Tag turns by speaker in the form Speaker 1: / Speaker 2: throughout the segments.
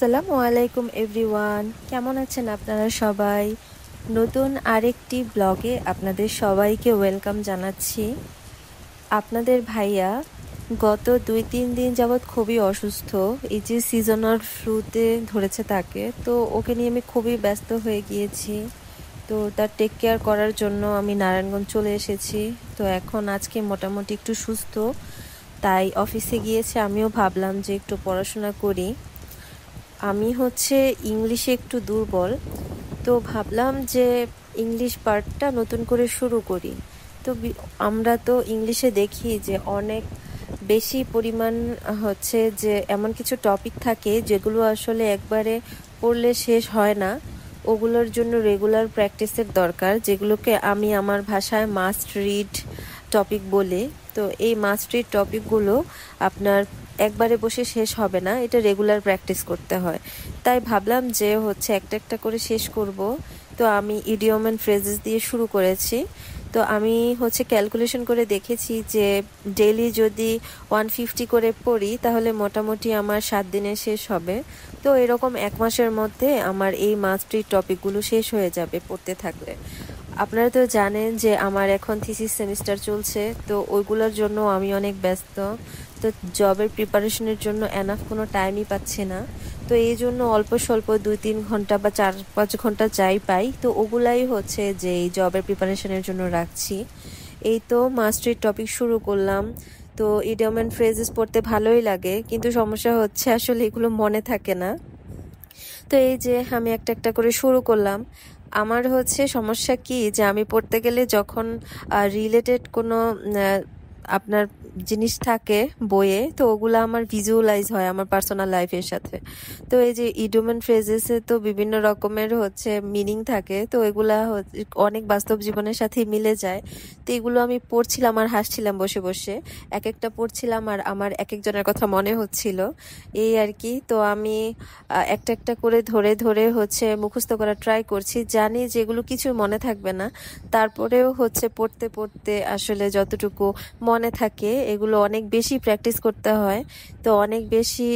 Speaker 1: আসসালামু আলাইকুম এভরিওয়ান, কেমন আছেন আপনারা সবাই? নতুন আরেকটি ব্লগে আপনাদের সবাইকে ওয়েলকাম জানাচ্ছি। আপনাদের ভাইয়া গত 2-3 দিন যাবৎ খুবই অসুস্থ। এই যে সিজনাল ফ্লুতে ধরেছে তাকে, তো ওকে নিয়ে আমি খুবই ব্যস্ত হয়ে গিয়েছি। তো তার টেক কেয়ার করার জন্য আমি নারায়ণগঞ্জ চলে এসেছি। তো এখন আজকে মোটামুটি একটু সুস্থ, তাই অফিসে গিয়েছে। আমিও ভাবলাম যে একটু পড়াশোনা করি। আমি ইংলিশে একটু দুর্বল, তো ভাবলাম যে ইংলিশ পার্টটা নতুন করে শুরু করি। তো আমরা তো ইংলিশে দেখি যে অনেক বেশি পরিমাণ যে এমন কিছু টপিক থাকে যেগুলো আসলে একবারে পড়লে শেষ হয় না। ওগুলোর জন্য রেগুলার প্র্যাকটিসের দরকার, যেগুলোকে আমি আমার ভাষায় মাস্ট রিড টপিক বলি। তো এই মাস্ট রিড টপিকগুলো আপনার একবারে বসে শেষ হবে না, এটা রেগুলার প্র্যাকটিস করতে হয়। তাই ভাবলাম যে একটা একটা করে শেষ করব। তো আমি ইডিয়ম অ্যান্ড ফ্রেজেস দিয়ে শুরু করেছি। তো আমি ক্যালকুলেশন করে দেখেছি যে ডেইলি যদি 150 করে পড়ি তাহলে মোটামুটি আমার 7 দিনে শেষ হবে। তো এরকম 1 মাসের মধ্যে আমার এই মাস্টারি টপিকগুলো শেষ হয়ে যাবে পড়তে থাকলে। আপনারা তো জানেন যে আমার এখন থিসিস সেমিস্টার চলছে, তো ওইগুলোর জন্য আমি অনেক ব্যস্ত। তো জবের প্রিপারেশনের জন্য এনাফ কোনো টাইমই পাচ্ছি না। তো এই জন্য অল্প স্বল্প 2-3 ঘন্টা বা 4-5 ঘন্টা যাই পাই, তো ওগুলাই যে এই জবের প্রিপারেশনের জন্য রাখছি। এই তো মাস্টারি টপিক শুরু করলাম। তো ইডিয়ম অ্যান্ড ফ্রেজেস পড়তে ভালোই লাগে, কিন্তু সমস্যা আসলে এগুলো মনে থাকে না। তো এই যে আমি একটা একটা করে শুরু করলাম। আমার সমস্যা কি যে আমি পড়তে গেলে যখন রিলেটেড কোনো আপনার জিনিস থাকে বইয়ে, তো ওগুলো আমার ভিজুয়ালাইজ হয় আমার পার্সোনাল লাইফের সাথে। তো এই যে ইডিয়ম অ্যান্ড ফ্রেজেসে তো বিভিন্ন রকমের মিনিং থাকে, তো এগুলা অনেক বাস্তব জীবনের সাথে মিলে যায়। তো এগুলো আমি পড়ছিলাম আর হাসছিলাম বসে বসে, এক একটা পড়ছিলাম আর আমার এক একজনের কথা মনে হচ্ছিল, এই আর কি। তো আমি একটা একটা করে ধরে ধরে মুখস্থ করা ট্রাই করছি। জানি যেগুলো কিছু মনে থাকবে না, তারপরেও পড়তে পড়তে আসলে যতটুকু মনে থাকে এগুলো অনেক বেশি প্র্যাকটিস করতে হয়। তো অনেক বেশি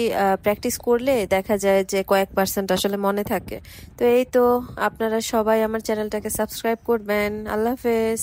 Speaker 1: প্র্যাকটিস করলে দেখা যায় যে কয়েক % আসলে মনে থাকে। তো এই তো, আপনারা সবাই আমার চ্যানেলটাকে সাবস্ক্রাইব করবেন। আল্লাহ হাফেজ।